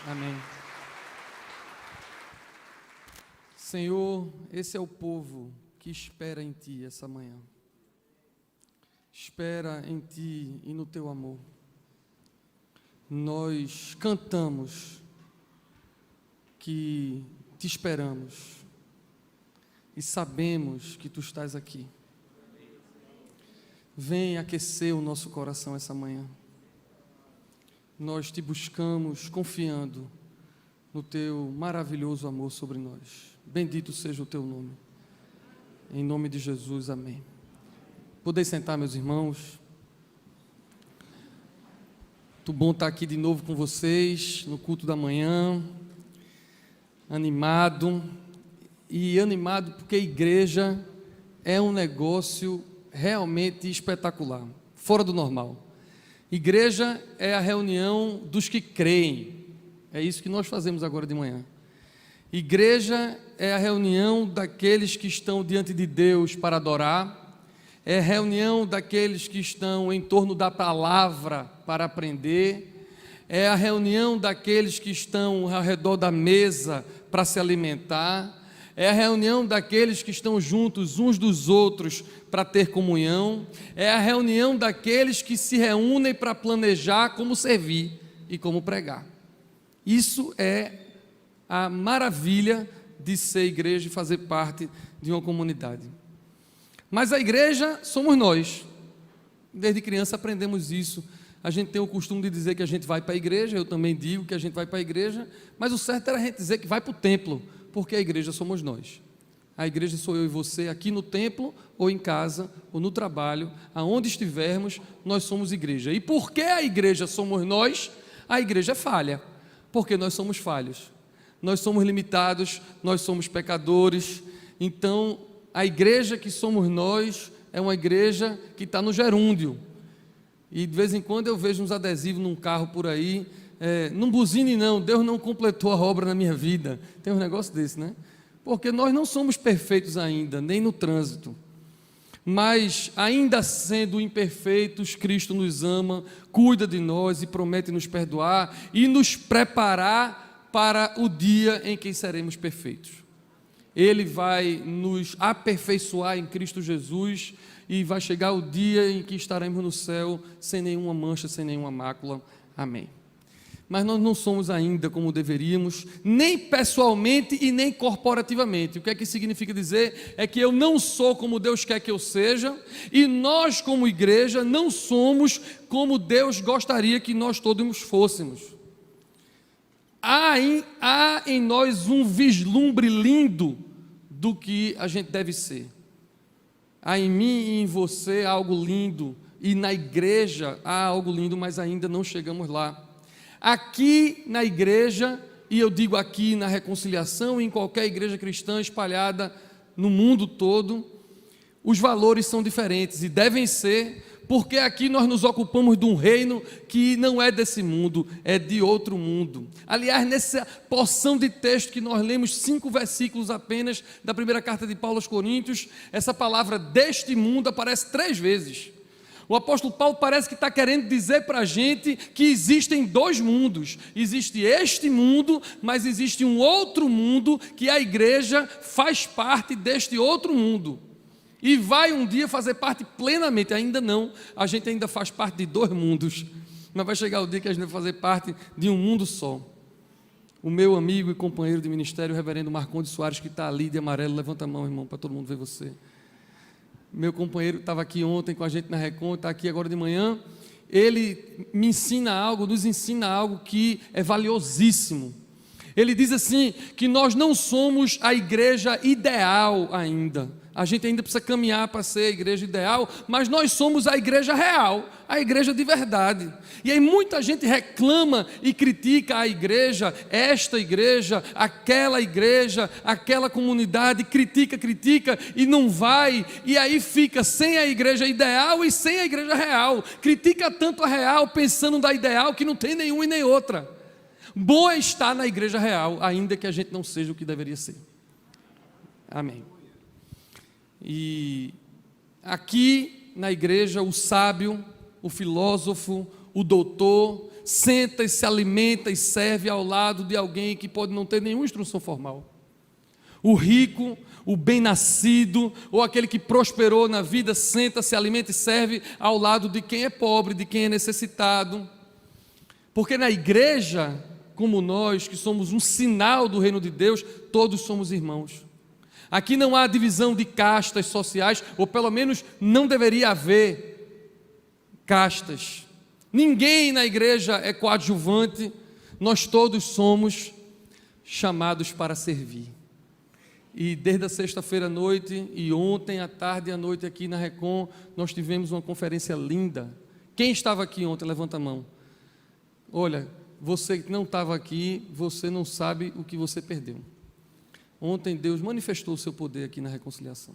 Amém. Senhor, esse é o povo que espera em Ti essa manhã. Espera em Ti e no Teu amor. Nós cantamos que Te esperamos e sabemos que Tu estás aqui. Vem aquecer o nosso coração essa manhã. Nós Te buscamos confiando no Teu maravilhoso amor sobre nós. Bendito seja o Teu nome. Em nome de Jesus, amém. Podem sentar, meus irmãos. Muito bom estar aqui de novo com vocês, no culto da manhã. Animado. E animado porque a igreja é um negócio realmente espetacular, fora do normal. Igreja é a reunião dos que creem. É isso que nós fazemos agora de manhã. Igreja é a reunião daqueles que estão diante de Deus para adorar. É a reunião daqueles que estão em torno da palavra para aprender. É a reunião daqueles que estão ao redor da mesa para se alimentar. É a reunião daqueles que estão juntos uns dos outros para ter comunhão. É a reunião daqueles que se reúnem para planejar como servir e como pregar. Isso é a maravilha de ser igreja e fazer parte de uma comunidade. Mas a igreja somos nós. Desde criança aprendemos isso. A gente tem o costume de dizer que a gente vai para a igreja, eu também digo que a gente vai para a igreja, mas o certo era a gente dizer que vai para o templo, porque a igreja somos nós. A igreja sou eu e você aqui no templo, ou em casa, ou no trabalho, aonde estivermos, nós somos igreja. E porque a igreja somos nós, a igreja falha, porque nós somos falhos. Nós somos limitados, nós somos pecadores. Então, a igreja que somos nós é uma igreja que está no gerúndio. E de vez em quando eu vejo uns adesivos num carro por aí, não buzine não, Deus não completou a obra na minha vida. Tem um negócio desse, né? Porque nós não somos perfeitos ainda, nem no trânsito. Mas, ainda sendo imperfeitos, Cristo nos ama, cuida de nós e promete nos perdoar e nos preparar para o dia em que seremos perfeitos. Ele vai nos aperfeiçoar em Cristo Jesus e vai chegar o dia em que estaremos no céu sem nenhuma mancha, sem nenhuma mácula. Amém. Mas nós não somos ainda como deveríamos, nem pessoalmente e nem corporativamente. O que é que significa dizer? É que eu não sou como Deus quer que eu seja, e nós como igreja não somos como Deus gostaria que nós todos fôssemos. Há em nós um vislumbre lindo do que a gente deve ser. Há em mim e em você algo lindo, e na igreja há algo lindo, mas ainda não chegamos lá. Aqui na igreja, e eu digo aqui na Reconciliação, em qualquer igreja cristã espalhada no mundo todo, os valores são diferentes e devem ser, porque aqui nós nos ocupamos de um reino que não é desse mundo, é de outro mundo. Aliás, nessa porção de texto que nós lemos, 5 versículos apenas da primeira carta de Paulo aos Coríntios, essa palavra deste mundo aparece 3 vezes. O apóstolo Paulo parece que está querendo dizer para a gente que existem 2 mundos. Existe este mundo, mas existe um outro mundo que a igreja faz parte deste outro mundo. E vai um dia fazer parte plenamente, ainda não, a gente ainda faz parte de 2 mundos. Mas vai chegar o dia que a gente vai fazer parte de um mundo só. O meu amigo e companheiro de ministério, o reverendo Marcondes Soares, que está ali de amarelo, levanta a mão, irmão, para todo mundo ver você. Meu companheiro estava aqui ontem com a gente na Recon, está aqui agora de manhã. Ele me ensina algo, nos ensina algo que é valiosíssimo. Ele diz assim, que nós não somos a igreja ideal ainda. A gente ainda precisa caminhar para ser a igreja ideal, mas nós somos a igreja real, a igreja de verdade. E aí muita gente reclama e critica a igreja, esta igreja, aquela comunidade, critica e não vai, e aí fica sem a igreja ideal e sem a igreja real. Critica tanto a real, pensando da ideal, que não tem nenhuma e nem outra. Bom é estar na igreja real, ainda que a gente não seja o que deveria ser. Amém. E aqui na igreja, o sábio, o filósofo, o doutor, senta e se alimenta e serve ao lado de alguém que pode não ter nenhuma instrução formal. O rico, o bem-nascido, ou aquele que prosperou na vida, senta, se alimenta e serve ao lado de quem é pobre, de quem é necessitado. Porque na igreja, como nós, que somos um sinal do reino de Deus, todos somos irmãos. Aqui não há divisão de castas sociais, ou pelo menos não deveria haver castas. Ninguém na igreja é coadjuvante, nós todos somos chamados para servir. E desde a sexta-feira à noite, e ontem à tarde e à noite aqui na Recon, nós tivemos uma conferência linda. Quem estava aqui ontem? Levanta a mão. Olha, você que não estava aqui, você não sabe o que você perdeu. Ontem Deus manifestou o seu poder aqui na reconciliação.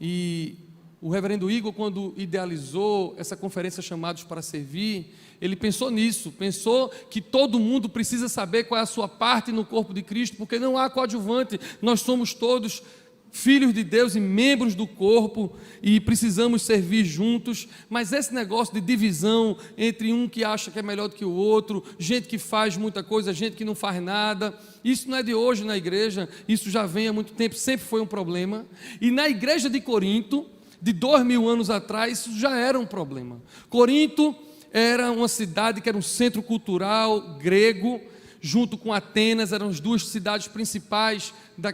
E o reverendo Igor, quando idealizou essa conferência Chamados para Servir, ele pensou nisso, pensou que todo mundo precisa saber qual é a sua parte no corpo de Cristo, porque não há coadjuvante, nós somos todos filhos de Deus e membros do corpo, e precisamos servir juntos. Mas esse negócio de divisão entre um que acha que é melhor do que o outro, gente que faz muita coisa, gente que não faz nada, isso não é de hoje na igreja, isso já vem há muito tempo, sempre foi um problema. E na igreja de Corinto, de 2000 anos atrás, isso já era um problema. Corinto era uma cidade que era um centro cultural grego, junto com Atenas, eram as duas cidades principais da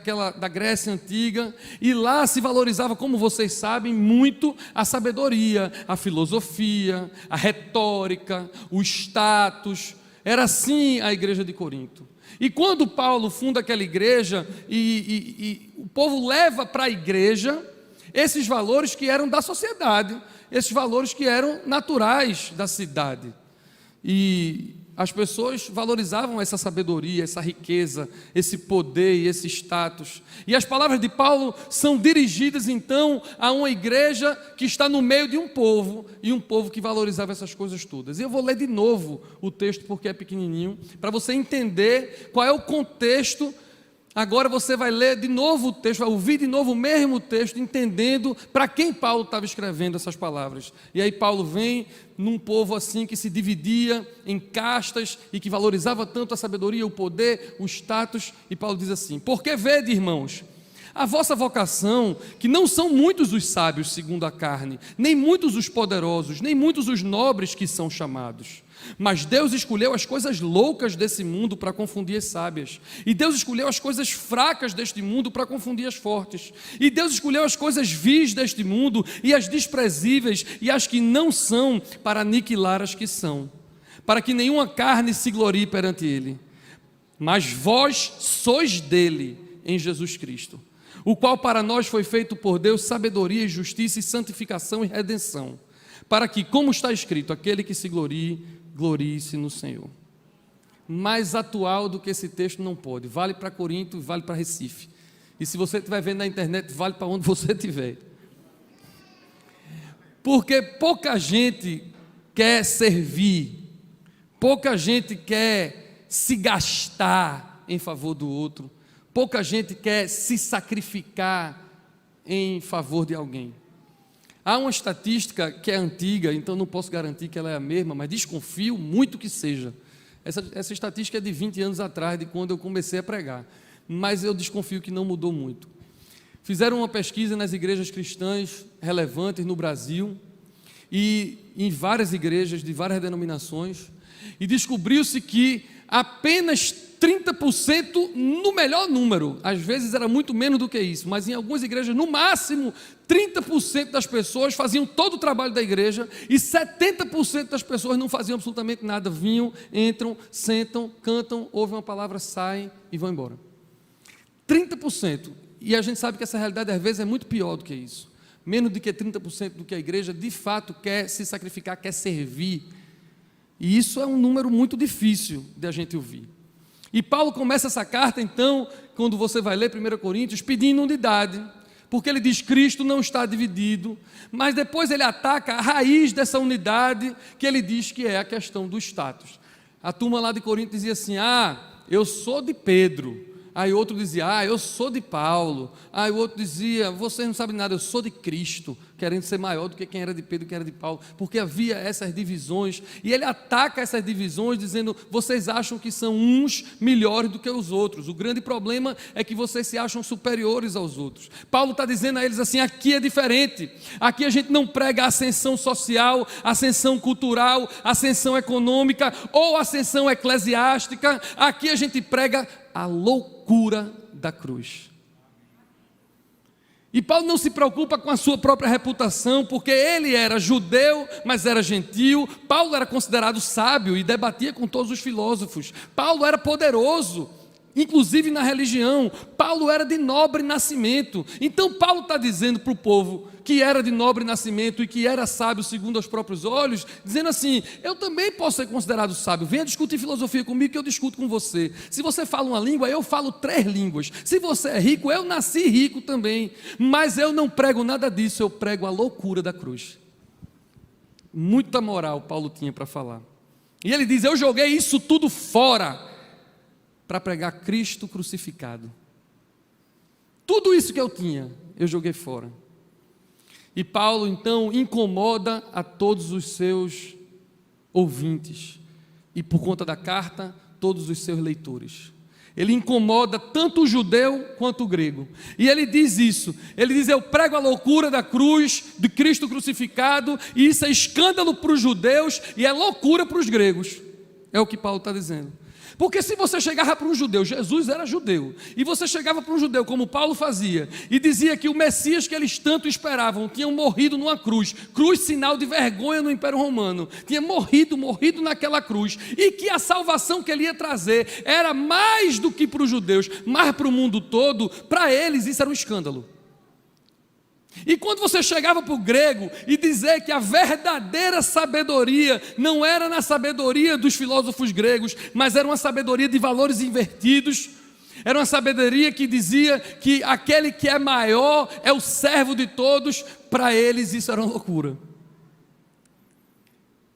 Grécia Antiga, e lá se valorizava, como vocês sabem, muito a sabedoria, a filosofia, a retórica, o status. Era assim a igreja de Corinto. E quando Paulo funda aquela igreja, e o povo leva para a igreja esses valores que eram da sociedade, esses valores que eram naturais da cidade. E as pessoas valorizavam essa sabedoria, essa riqueza, esse poder e esse status. E as palavras de Paulo são dirigidas então a uma igreja que está no meio de um povo, e um povo que valorizava essas coisas todas. E eu vou ler de novo o texto porque é pequenininho, para você entender qual é o contexto. Agora você vai ler de novo o texto, vai ouvir de novo o mesmo texto, entendendo para quem Paulo estava escrevendo essas palavras. E aí Paulo vem num povo assim que se dividia em castas e que valorizava tanto a sabedoria, o poder, o status, e Paulo diz assim: porque vede, irmãos, a vossa vocação, que não são muitos os sábios segundo a carne, nem muitos os poderosos, nem muitos os nobres que são chamados. Mas Deus escolheu as coisas loucas desse mundo para confundir as sábias, e Deus escolheu as coisas fracas deste mundo para confundir as fortes, e Deus escolheu as coisas vis deste mundo e as desprezíveis e as que não são, para aniquilar as que são, para que nenhuma carne se glorie perante Ele. Mas vós sois dele em Jesus Cristo, o qual para nós foi feito por Deus sabedoria e justiça e santificação e redenção, para que, como está escrito, aquele que se glorie-se no Senhor. Mais atual do que esse texto não pode. Vale para Corinto e vale para Recife. E se você estiver vendo na internet, vale para onde você estiver. Porque pouca gente quer servir, pouca gente quer se gastar em favor do outro, pouca gente quer se sacrificar em favor de alguém. Há uma estatística que é antiga, então não posso garantir que ela é a mesma, mas desconfio muito que seja. Essa estatística é de 20 anos atrás, de quando eu comecei a pregar, mas eu desconfio que não mudou muito. Fizeram uma pesquisa nas igrejas cristãs relevantes no Brasil, e em várias igrejas de várias denominações, e descobriu-se que apenas 30%, no melhor número, às vezes era muito menos do que isso, mas em algumas igrejas, no máximo, 30% das pessoas faziam todo o trabalho da igreja, e 70% das pessoas não faziam absolutamente nada, vinham, entram, sentam, cantam, ouvem uma palavra, saem e vão embora. 30%, e a gente sabe que essa realidade às vezes é muito pior do que isso, menos do que 30% do que a igreja de fato quer se sacrificar, quer servir, e isso é um número muito difícil de a gente ouvir. E Paulo começa essa carta, então, quando você vai ler 1 Coríntios, pedindo unidade, porque ele diz que Cristo não está dividido, mas depois ele ataca a raiz dessa unidade, que ele diz que é a questão do status. A turma lá de Corinto dizia assim: eu sou de Pedro, Aí outro dizia, eu sou de Paulo. Aí o outro dizia, vocês não sabem nada, eu sou de Cristo, querendo ser maior do que quem era de Pedro e quem era de Paulo, porque havia essas divisões, e ele ataca essas divisões dizendo, vocês acham que são uns melhores do que os outros, o grande problema é que vocês se acham superiores aos outros. Paulo está dizendo a eles assim, aqui é diferente, aqui a gente não prega ascensão social, ascensão cultural, ascensão econômica, ou ascensão eclesiástica, aqui a gente prega a loucura da cruz. E Paulo não se preocupa com a sua própria reputação, porque ele era judeu, mas era gentil. Paulo era considerado sábio e debatia com todos os filósofos. Paulo era poderoso, inclusive na religião. Paulo era de nobre nascimento. Então Paulo está dizendo para o povo que era de nobre nascimento e que era sábio segundo os próprios olhos, dizendo assim, eu também posso ser considerado sábio, venha discutir filosofia comigo que eu discuto com você. Se você fala uma língua, eu falo 3 línguas. Se você é rico, eu nasci rico também, mas eu não prego nada disso, eu prego a loucura da cruz. Muita moral Paulo tinha para falar. E ele diz, eu joguei isso tudo fora para pregar Cristo crucificado. Tudo isso que eu tinha, eu joguei fora. E Paulo então incomoda a todos os seus ouvintes, e por conta da carta, todos os seus leitores. Ele incomoda tanto o judeu quanto o grego, e ele diz isso, ele diz, eu prego a loucura da cruz, de Cristo crucificado, e isso é escândalo para os judeus, e é loucura para os gregos, é o que Paulo está dizendo. Porque se você chegava para um judeu, Jesus era judeu, e você chegava para um judeu como Paulo fazia, e dizia que o Messias que eles tanto esperavam, tinha morrido numa cruz, sinal de vergonha no Império Romano, tinha morrido naquela cruz, e que a salvação que ele ia trazer era mais do que para os judeus, mas para o mundo todo, para eles isso era um escândalo. E quando você chegava para o grego e dizer que a verdadeira sabedoria não era na sabedoria dos filósofos gregos, mas era uma sabedoria de valores invertidos, era uma sabedoria que dizia que aquele que é maior é o servo de todos, para eles isso era uma loucura.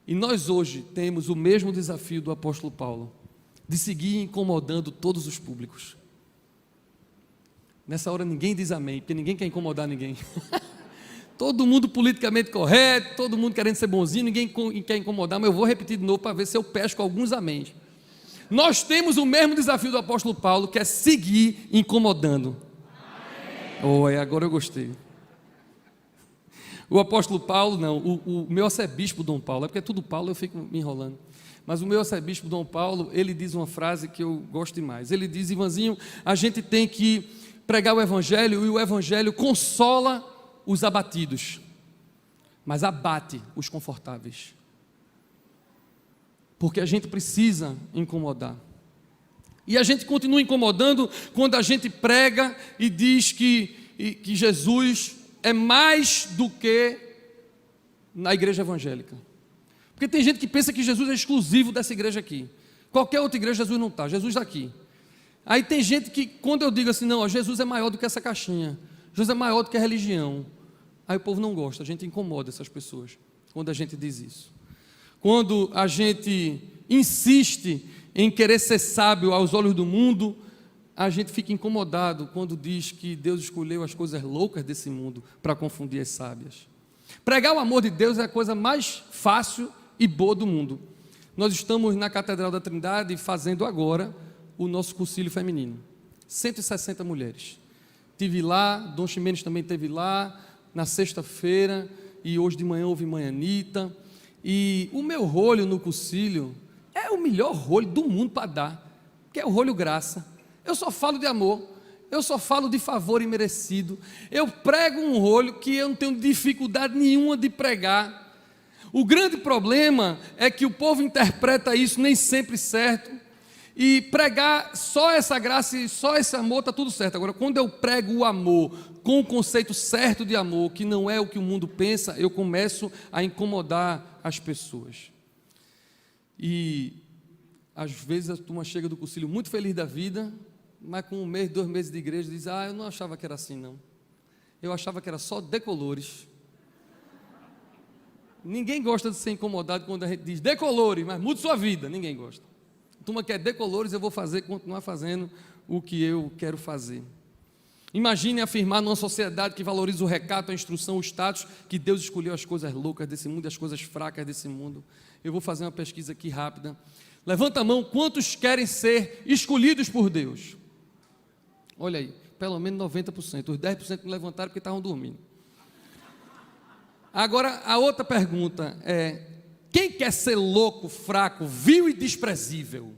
E nós hoje temos o mesmo desafio do apóstolo Paulo, de seguir incomodando todos os públicos. Nessa hora ninguém diz amém, porque ninguém quer incomodar ninguém. Todo mundo politicamente correto, todo mundo querendo ser bonzinho, ninguém quer incomodar, mas eu vou repetir de novo para ver se eu pesco alguns améns. Nós temos o mesmo desafio do apóstolo Paulo, que é seguir incomodando. Agora eu gostei. O apóstolo Paulo, não, o meu arcebispo Dom Paulo, é porque é tudo Paulo, eu fico me enrolando. Mas o meu arcebispo Dom Paulo, ele diz uma frase que eu gosto demais. Ele diz, Ivanzinho, a gente tem que pregar o evangelho, e o evangelho consola os abatidos, mas abate os confortáveis, porque a gente precisa incomodar, e a gente continua incomodando quando a gente prega e diz que Jesus é mais do que na igreja evangélica, porque tem gente que pensa que Jesus é exclusivo dessa igreja aqui, qualquer outra igreja Jesus não está, Jesus está aqui. Aí tem gente que, quando eu digo assim, não, Jesus é maior do que essa caixinha, Jesus é maior do que a religião, aí o povo não gosta, a gente incomoda essas pessoas, quando a gente diz isso. Quando a gente insiste em querer ser sábio aos olhos do mundo, a gente fica incomodado quando diz que Deus escolheu as coisas loucas desse mundo para confundir as sábias. Pregar o amor de Deus é a coisa mais fácil e boa do mundo. Nós estamos na Catedral da Trindade fazendo agora o nosso concílio feminino, 160 mulheres. Estive lá, Dom Ximenes também esteve lá, na sexta-feira, e hoje de manhã houve Mãe Anita, e o meu rolho no concílio é o melhor rolho do mundo para dar, que é o rolho graça. Eu só falo de amor, eu só falo de favor imerecido, eu prego um rolho que eu não tenho dificuldade nenhuma de pregar. O grande problema é que o povo interpreta isso nem sempre certo, e pregar só essa graça e só esse amor está tudo certo. Agora, quando eu prego o amor com o conceito certo de amor, que não é o que o mundo pensa, eu começo a incomodar as pessoas. E às vezes a turma chega do concílio muito feliz da vida, mas com 1 mês, 2 meses de igreja diz, eu não achava que era assim não, eu achava que era só decolores. Ninguém gosta de ser incomodado quando a gente diz decolores, mas mude sua vida, ninguém gosta. A turma quer decolores, eu vou continuar fazendo o que eu quero fazer. Imagine afirmar numa sociedade que valoriza o recato, a instrução, o status, que Deus escolheu as coisas loucas desse mundo e as coisas fracas desse mundo. Eu vou fazer uma pesquisa aqui rápida. Levanta a mão, quantos querem ser escolhidos por Deus? Olha aí, pelo menos 90%. Os 10% não levantaram porque estavam dormindo. Agora, a outra pergunta é: quem quer ser louco, fraco, vil e desprezível?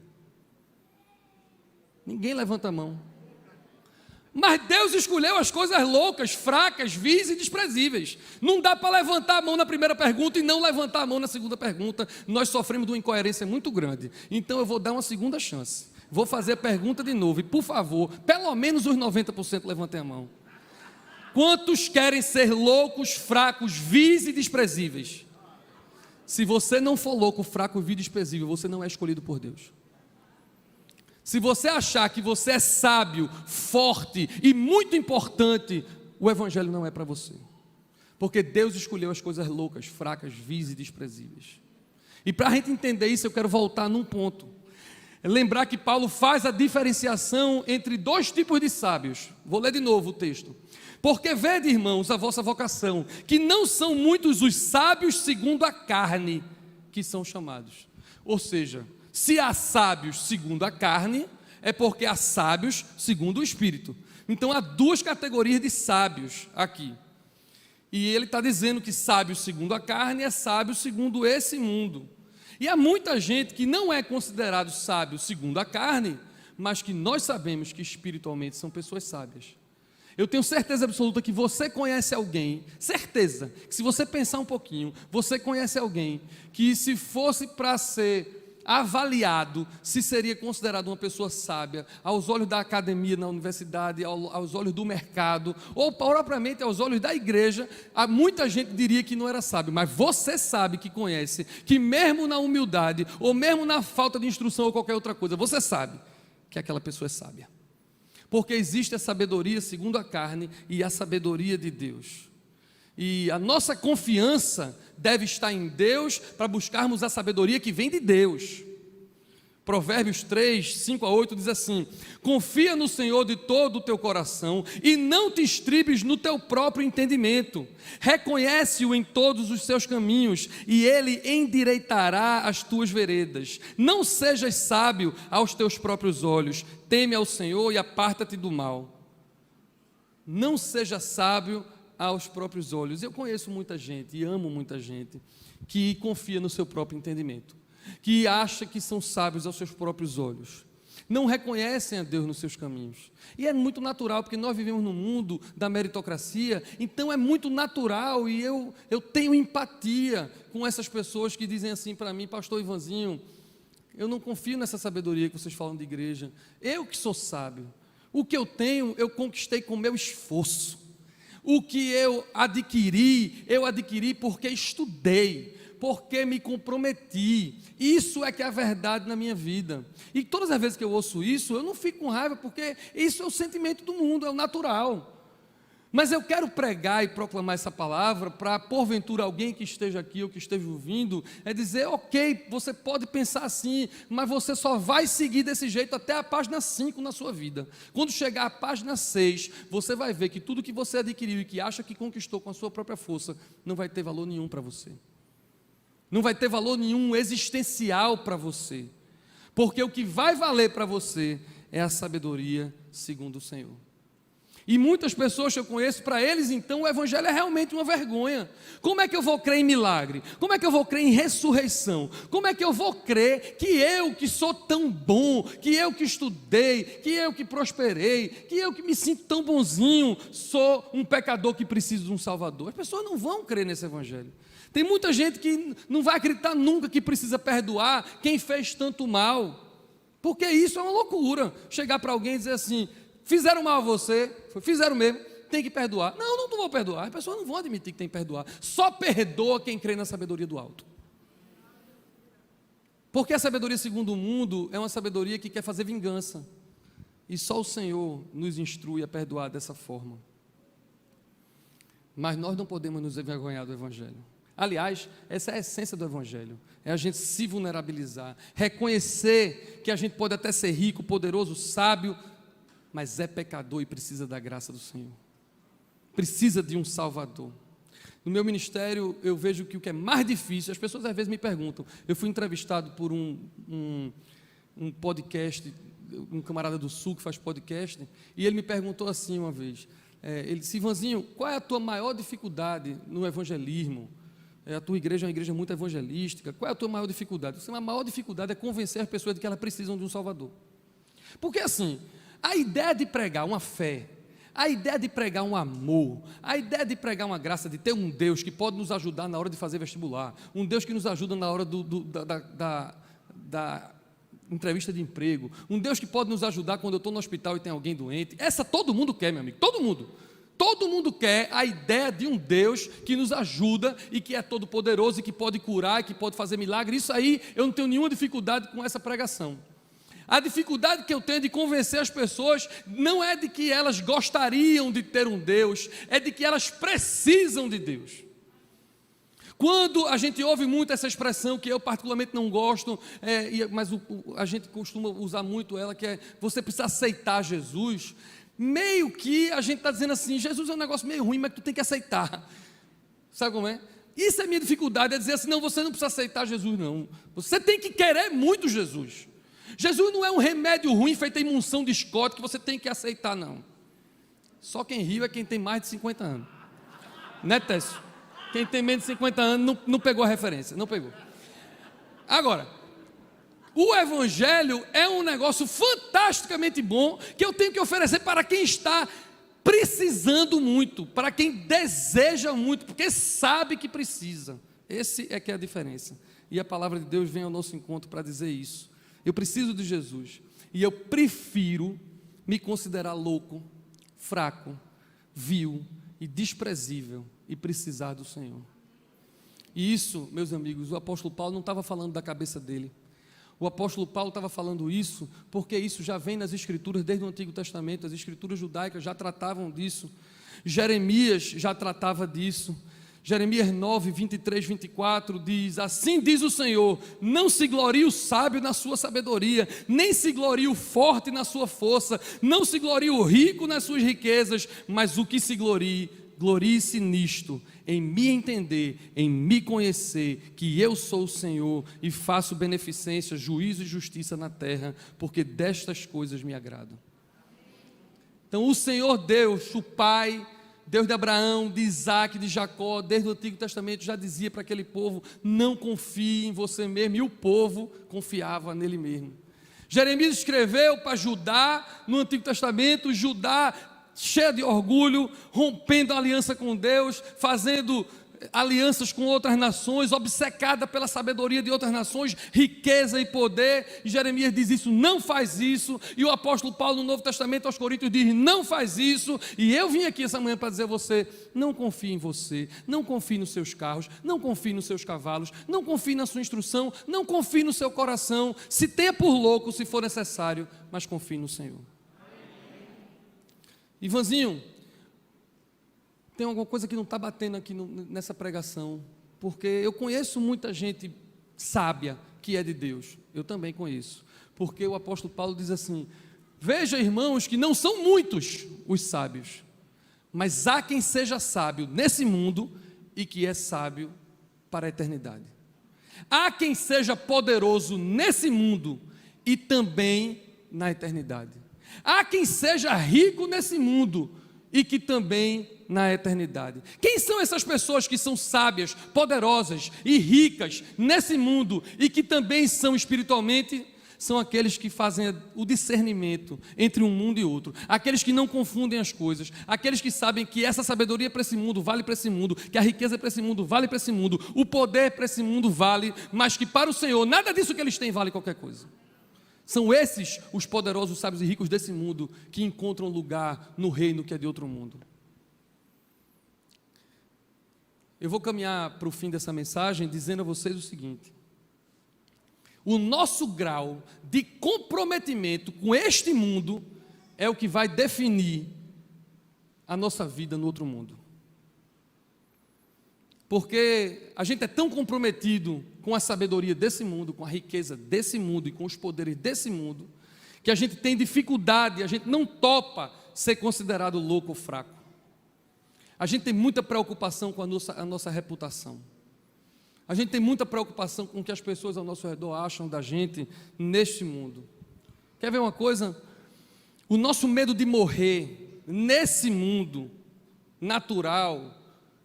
Ninguém levanta a mão. Mas Deus escolheu as coisas loucas, fracas, vis e desprezíveis. Não dá para levantar a mão na primeira pergunta e não levantar a mão na segunda pergunta. Nós sofremos de uma incoerência muito grande. Então eu vou dar uma segunda chance. Vou fazer a pergunta de novo. E por favor, pelo menos os 90% levantem a mão. Quantos querem ser loucos, fracos, vis e desprezíveis? Se você não for louco, fraco, vil e desprezível, você não é escolhido por Deus. Se você achar que você é sábio, forte e muito importante, o Evangelho não é para você. Porque Deus escolheu as coisas loucas, fracas, vis e desprezíveis. E para a gente entender isso, eu quero voltar num ponto. Lembrar que Paulo faz a diferenciação entre dois tipos de sábios. Vou ler de novo o texto. Porque vede, irmãos, a vossa vocação, que não são muitos os sábios segundo a carne que são chamados. Ou seja, se há sábios segundo a carne, é porque há sábios segundo o Espírito. Então há duas categorias de sábios aqui. E ele está dizendo que sábio segundo a carne é sábio segundo esse mundo. E há muita gente que não é considerado sábio segundo a carne, mas que nós sabemos que espiritualmente são pessoas sábias. Eu tenho certeza absoluta que você conhece alguém, certeza, que se você pensar um pouquinho, você conhece alguém que, se fosse para ser avaliado, se seria considerado uma pessoa sábia, aos olhos da academia na universidade, aos olhos do mercado, ou propriamente aos olhos da igreja, muita gente diria que não era sábio, mas você sabe que conhece, que mesmo na humildade, ou mesmo na falta de instrução ou qualquer outra coisa, você sabe que aquela pessoa é sábia. Porque existe a sabedoria segundo a carne e a sabedoria de Deus. E a nossa confiança deve estar em Deus para buscarmos a sabedoria que vem de Deus. Provérbios 3, 5 a 8 diz assim: confia no Senhor de todo o teu coração e não te estribes no teu próprio entendimento. Reconhece-o em todos os seus caminhos e ele endireitará as tuas veredas. Não sejas sábio aos teus próprios olhos, teme ao Senhor e aparta-te do mal. Não seja sábio aos próprios olhos. Eu conheço muita gente e amo muita gente que confia no seu próprio entendimento, que acha que são sábios aos seus próprios olhos, não reconhecem a Deus nos seus caminhos. E é muito natural, porque nós vivemos num mundo da meritocracia, então é muito natural, e eu tenho empatia com essas pessoas que dizem assim para mim: pastor Ivanzinho, eu não confio nessa sabedoria que vocês falam de igreja, eu que sou sábio, o que eu tenho eu conquistei com meu esforço. O que eu adquiri porque estudei, porque me comprometi. Isso é que é a verdade na minha vida. E todas as vezes que eu ouço isso, eu não fico com raiva, porque isso é o sentimento do mundo, é o natural. Mas eu quero pregar e proclamar essa palavra para, porventura, alguém que esteja aqui ou que esteja ouvindo, é dizer: ok, você pode pensar assim, mas você só vai seguir desse jeito até a página 5 na sua vida. Quando chegar à página 6, você vai ver que tudo que você adquiriu e que acha que conquistou com a sua própria força, não vai ter valor nenhum para você. Não vai ter valor nenhum existencial para você. Porque o que vai valer para você é a sabedoria segundo o Senhor. E muitas pessoas que eu conheço, para eles então o Evangelho é realmente uma vergonha. Como é que eu vou crer em milagre? Como é que eu vou crer em ressurreição? Como é que eu vou crer que eu que sou tão bom, que eu que estudei, que eu que prosperei, que eu que me sinto tão bonzinho, sou um pecador que precisa de um Salvador? As pessoas não vão crer nesse Evangelho. Tem muita gente que não vai acreditar nunca que precisa perdoar quem fez tanto mal. Porque isso é uma loucura. Chegar para alguém e dizer assim: fizeram mal a você, fizeram mesmo, tem que perdoar. Não vou perdoar. As pessoas não vão admitir que tem que perdoar. Só perdoa quem crê na sabedoria do alto. Porque a sabedoria segundo o mundo é uma sabedoria que quer fazer vingança. E só o Senhor nos instrui a perdoar dessa forma. Mas nós não podemos nos envergonhar do Evangelho. Aliás, essa é a essência do Evangelho, é a gente se vulnerabilizar, reconhecer que a gente pode até ser rico, poderoso, sábio, mas é pecador e precisa da graça do Senhor. Precisa de um Salvador. No meu ministério, eu vejo que o que é mais difícil, as pessoas às vezes me perguntam, eu fui entrevistado por um podcast, um camarada do Sul que faz podcast, e ele me perguntou assim uma vez, ele disse: Ivanzinho, qual é a tua maior dificuldade no evangelismo? A tua igreja é uma igreja muito evangelística, qual é a tua maior dificuldade? Eu disse: a maior dificuldade é convencer as pessoas de que elas precisam de um Salvador. Porque assim, a ideia de pregar uma fé, a ideia de pregar um amor, a ideia de pregar uma graça, de ter um Deus que pode nos ajudar na hora de fazer vestibular, um Deus que nos ajuda na hora da entrevista de emprego, um Deus que pode nos ajudar quando eu estou no hospital e tem alguém doente, essa todo mundo quer, meu amigo, todo mundo quer a ideia de um Deus que nos ajuda e que é todo poderoso e que pode curar e que pode fazer milagre. Isso aí eu não tenho nenhuma dificuldade com essa pregação. A dificuldade que eu tenho de convencer as pessoas não é de que elas gostariam de ter um Deus, é de que elas precisam de Deus. Quando a gente ouve muito essa expressão, que eu particularmente não gosto, mas a gente costuma usar muito ela, que é: você precisa aceitar Jesus, meio que a gente está dizendo assim: Jesus é um negócio meio ruim, mas tu tem que aceitar. Sabe como é? Isso é a minha dificuldade, é dizer assim: não, você não precisa aceitar Jesus não, você tem que querer muito Jesus. Jesus não é um remédio ruim feito em munção de Scott que você tem que aceitar, não. Só quem riu é quem tem mais de 50 anos. Né, Técio? Quem tem menos de 50 anos não pegou a referência, não pegou. Agora, o Evangelho é um negócio fantasticamente bom que eu tenho que oferecer para quem está precisando muito, para quem deseja muito, porque sabe que precisa. Esse é que é a diferença. E a palavra de Deus vem ao nosso encontro para dizer isso. Eu preciso de Jesus, e eu prefiro me considerar louco, fraco, vil e desprezível e precisar do Senhor. E isso, meus amigos, o apóstolo Paulo não estava falando da cabeça dele. O apóstolo Paulo estava falando isso porque isso já vem nas escrituras desde o Antigo Testamento. As escrituras judaicas já tratavam disso. Jeremias já tratava disso. Jeremias 9, 23, 24 diz: assim diz o Senhor, não se glorie o sábio na sua sabedoria, nem se glorie o forte na sua força, não se glorie o rico nas suas riquezas, mas o que se glorie-se nisto, em me entender, em me conhecer, que eu sou o Senhor e faço beneficência, juízo e justiça na terra, porque destas coisas me agradam. Então o Senhor Deus, o Pai, Deus de Abraão, de Isaac, de Jacó, desde o Antigo Testamento já dizia para aquele povo: não confie em você mesmo, e o povo confiava nele mesmo. Jeremias escreveu para Judá, no Antigo Testamento, Judá cheio de orgulho, rompendo a aliança com Deus, fazendo alianças com outras nações, obcecada pela sabedoria de outras nações, riqueza e poder, e Jeremias diz isso: não faz isso, e o apóstolo Paulo no Novo Testamento aos Coríntios diz: não faz isso, e eu vim aqui essa manhã para dizer a você: não confie em você, não confie nos seus carros, não confie nos seus cavalos, não confie na sua instrução, não confie no seu coração, se tenha por louco se for necessário, mas confie no Senhor. Ivanzinho, tem alguma coisa que não está batendo aqui nessa pregação, porque eu conheço muita gente sábia que é de Deus, eu também conheço, porque o apóstolo Paulo diz assim: veja, irmãos, que não são muitos os sábios, mas há quem seja sábio nesse mundo e que é sábio para a eternidade. Há quem seja poderoso nesse mundo e também na eternidade. Há quem seja rico nesse mundo e que também na eternidade. Quem são essas pessoas que são sábias, poderosas e ricas nesse mundo e que também são espiritualmente? São aqueles que fazem o discernimento entre um mundo e outro, aqueles que não confundem as coisas, aqueles que sabem que essa sabedoria para esse mundo vale para esse mundo, que a riqueza para esse mundo vale para esse mundo, o poder para esse mundo vale, mas que para o Senhor nada disso que eles têm vale qualquer coisa. São esses os poderosos, sábios e ricos desse mundo que encontram lugar no reino que é de outro mundo. Eu vou caminhar para o fim dessa mensagem dizendo a vocês o seguinte: o nosso grau de comprometimento com este mundo é o que vai definir a nossa vida no outro mundo. Porque a gente é tão comprometido com a sabedoria desse mundo, com a riqueza desse mundo e com os poderes desse mundo, que a gente tem dificuldade, a gente não topa ser considerado louco ou fraco. A gente tem muita preocupação com a nossa reputação. A gente tem muita preocupação com o que as pessoas ao nosso redor acham da gente neste mundo. Quer ver uma coisa? O nosso medo de morrer nesse mundo natural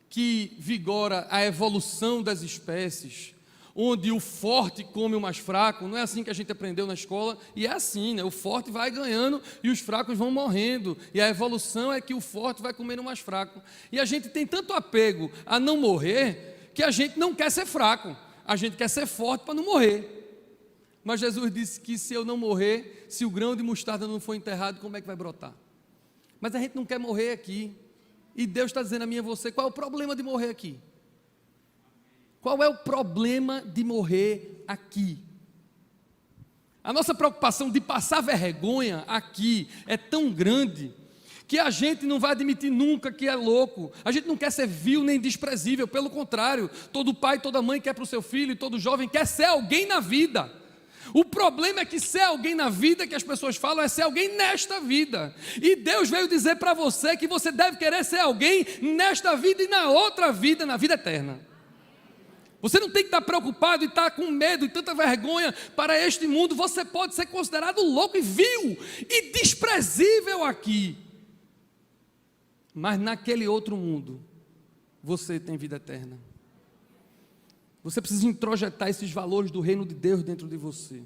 que vigora a evolução das espécies, onde o forte come o mais fraco, não é assim que a gente aprendeu na escola, e é assim, né? O forte vai ganhando e os fracos vão morrendo, e a evolução é que o forte vai comendo o mais fraco, e a gente tem tanto apego a não morrer, que a gente não quer ser fraco, a gente quer ser forte para não morrer, mas Jesus disse que se eu não morrer, se o grão de mostarda não for enterrado, como é que vai brotar? Mas a gente não quer morrer aqui, e Deus está dizendo a mim e a você, qual é o problema de morrer aqui? Qual é o problema de morrer aqui? A nossa preocupação de passar vergonha aqui é tão grande que a gente não vai admitir nunca que é louco. A gente não quer ser vil nem desprezível, pelo contrário, todo pai, toda mãe quer para o seu filho, todo jovem quer ser alguém na vida. O problema é que ser alguém na vida, que as pessoas falam, é ser alguém nesta vida. E Deus veio dizer para você que você deve querer ser alguém nesta vida e na outra vida, na vida eterna. Você não tem que estar preocupado e estar com medo e tanta vergonha para este mundo. Você pode ser considerado louco e vil e desprezível aqui. Mas naquele outro mundo, você tem vida eterna. Você precisa introjetar esses valores do reino de Deus dentro de você.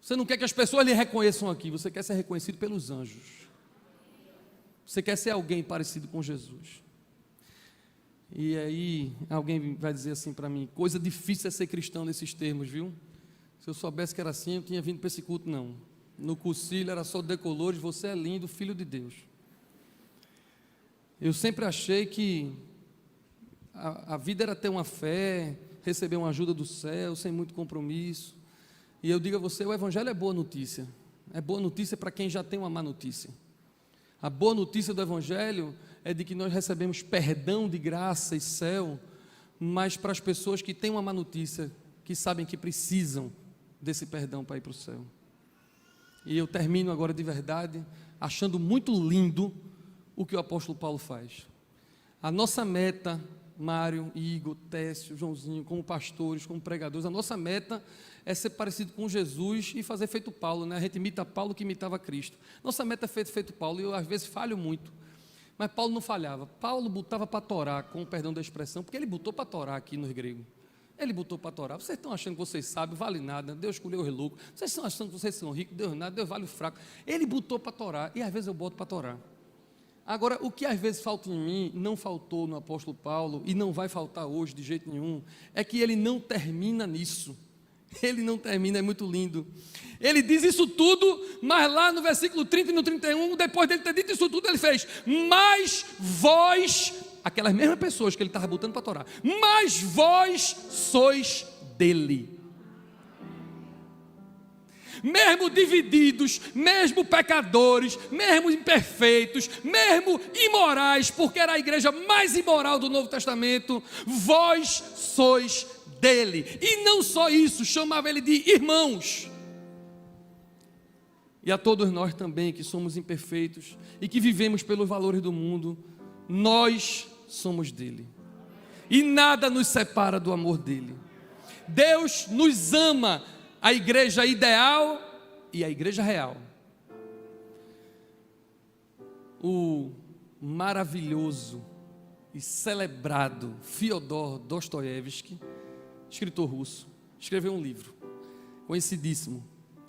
Você não quer que as pessoas lhe reconheçam aqui, você quer ser reconhecido pelos anjos. Você quer ser alguém parecido com Jesus. E aí alguém vai dizer assim para mim, coisa difícil é ser cristão nesses termos, viu? Se eu soubesse que era assim, eu tinha vindo para esse culto, não. No cursilho era só decolores, você é lindo, filho de Deus. Eu sempre achei que a vida era ter uma fé, receber uma ajuda do céu, sem muito compromisso. E eu digo a você, o evangelho é boa notícia. É boa notícia para quem já tem uma má notícia. A boa notícia do evangelho é de que nós recebemos perdão de graça e céu, mas para as pessoas que têm uma má notícia, que sabem que precisam desse perdão para ir para o céu. E eu termino agora de verdade, achando muito lindo o que o apóstolo Paulo faz. A nossa meta, Mário, Igor, Técio, Joãozinho, como pastores, como pregadores, a nossa meta é ser parecido com Jesus e fazer feito Paulo, né? A gente imita Paulo que imitava Cristo. Nossa meta é feito Paulo, e eu às vezes falho muito. Mas Paulo não falhava. Paulo botava para torar, com o perdão da expressão, porque ele botou para torar aqui no grego. Ele botou para torar. Vocês estão achando que vocês sabem, vale nada, Deus escolheu os loucos. Vocês estão achando que vocês são ricos, Deus nada, Deus vale o fraco. Ele botou para torar, e às vezes eu boto para torar. Agora, o que às vezes falta em mim, não faltou no apóstolo Paulo, e não vai faltar hoje de jeito nenhum, é que ele não termina nisso. Ele não termina, é muito lindo. Ele diz isso tudo, mas lá no versículo 30 e no 31, depois dele ter dito isso tudo, ele fez, mas vós, aquelas mesmas pessoas que ele estava botando para torar, mas vós sois dele. Mesmo divididos, mesmo pecadores, mesmo imperfeitos, mesmo imorais, porque era a igreja mais imoral do Novo Testamento, vós sois dele. E não só isso, chamava ele de irmãos. E a todos nós também, que somos imperfeitos e que vivemos pelos valores do mundo, nós somos dele. E nada nos separa do amor dele. Deus nos ama, a igreja ideal e a igreja real. O maravilhoso e celebrado Fyodor Dostoiévski, escritor russo, escreveu um livro conhecidíssimo,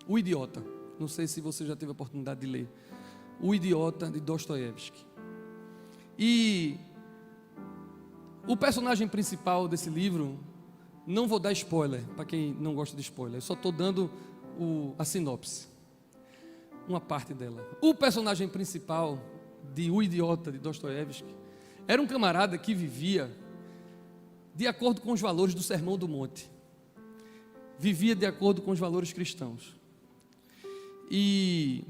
O Idiota. Não sei se você já teve a oportunidade de ler. O Idiota, de Dostoiévski. E o personagem principal desse livro, não vou dar spoiler, para quem não gosta de spoiler, eu só estou dando a sinopse, uma parte dela. O personagem principal de O Idiota, de Dostoiévski, era um camarada que vivia de acordo com os valores do Sermão do Monte. Vivia de acordo com os valores cristãos. E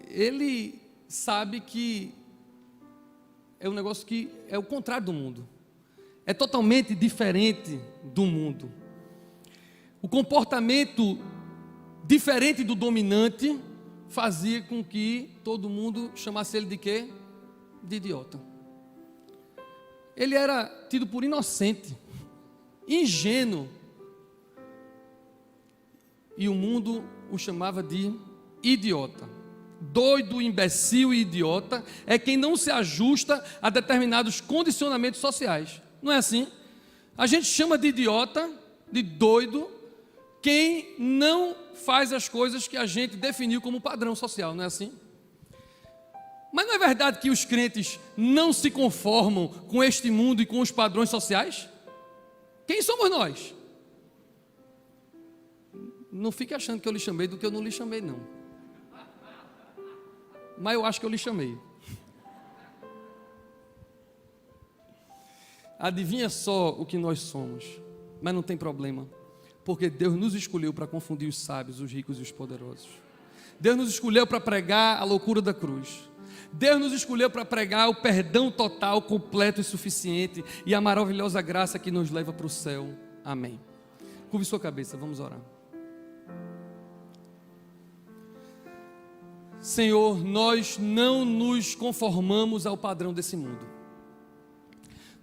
ele sabe que é um negócio que é o contrário do mundo. É totalmente diferente do mundo. O comportamento diferente do dominante, fazia com que todo mundo chamasse ele de quê? De idiota. Ele era tido por inocente, ingênuo, e o mundo o chamava de idiota. Doido, imbecil e idiota é quem não se ajusta a determinados condicionamentos sociais. Não é assim? A gente chama de idiota, de doido, quem não faz as coisas que a gente definiu como padrão social, não é assim? Mas não é verdade que os crentes não se conformam com este mundo e com os padrões sociais? Quem somos nós? Não fique achando que eu lhe chamei do que eu não lhe chamei, não. Mas eu acho que eu lhe chamei. Adivinha só o que nós somos, mas não tem problema, porque Deus nos escolheu para confundir os sábios, os ricos e os poderosos. Deus nos escolheu para pregar a loucura da cruz. Deus nos escolheu para pregar o perdão total, completo e suficiente e a maravilhosa graça que nos leva para o céu. Amém. Curve sua cabeça, vamos orar. Senhor, nós não nos conformamos ao padrão desse mundo.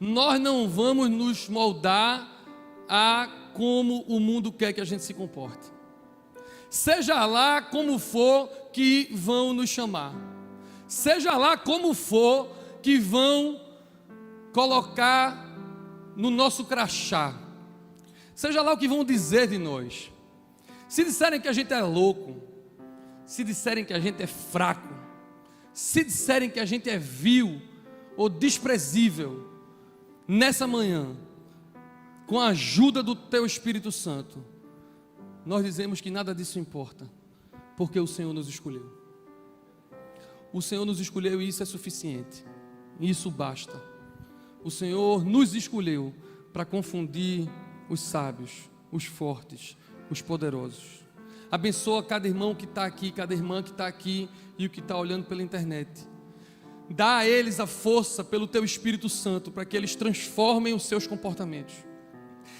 Nós não vamos nos moldar a como o mundo quer que a gente se comporte. Seja lá como for que vão nos chamar. Seja lá como for que vão colocar no nosso crachá. Seja lá o que vão dizer de nós. Se disserem que a gente é louco, se disserem que a gente é fraco, se disserem que a gente é vil ou desprezível, nessa manhã, com a ajuda do Teu Espírito Santo, nós dizemos que nada disso importa, porque o Senhor nos escolheu. O Senhor nos escolheu e isso é suficiente, e isso basta. O Senhor nos escolheu para confundir os sábios, os fortes, os poderosos. Abençoa cada irmão que está aqui, cada irmã que está aqui e o que está olhando pela internet. Dá a eles a força pelo Teu Espírito Santo para que eles transformem os seus comportamentos.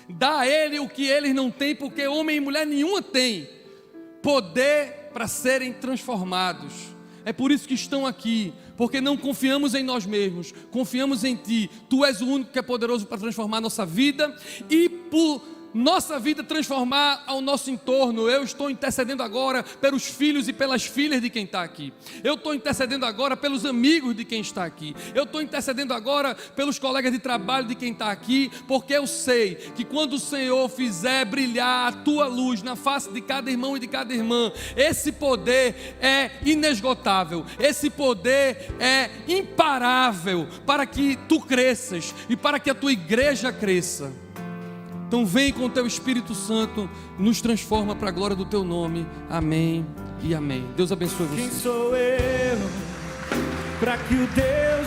Dá a eles o que eles não têm, porque homem e mulher nenhuma tem poder para serem transformados. É por isso que estão aqui, porque não confiamos em nós mesmos, confiamos em Ti. Tu és o único que é poderoso para transformar a nossa vida e por nossa vida transformar ao nosso entorno. Eu estou intercedendo agora pelos filhos e pelas filhas de quem está aqui. Eu estou intercedendo agora pelos amigos de quem está aqui. Eu estou intercedendo agora pelos colegas de trabalho de quem está aqui, porque eu sei que quando o Senhor fizer brilhar a Tua luz na face de cada irmão e de cada irmã, esse poder é inesgotável, esse poder é imparável para que Tu cresças e para que a Tua igreja cresça. Então vem com o Teu Espírito Santo, nos transforma para a glória do Teu nome. Amém e amém. Deus abençoe você. Quem sou eu para que o Deus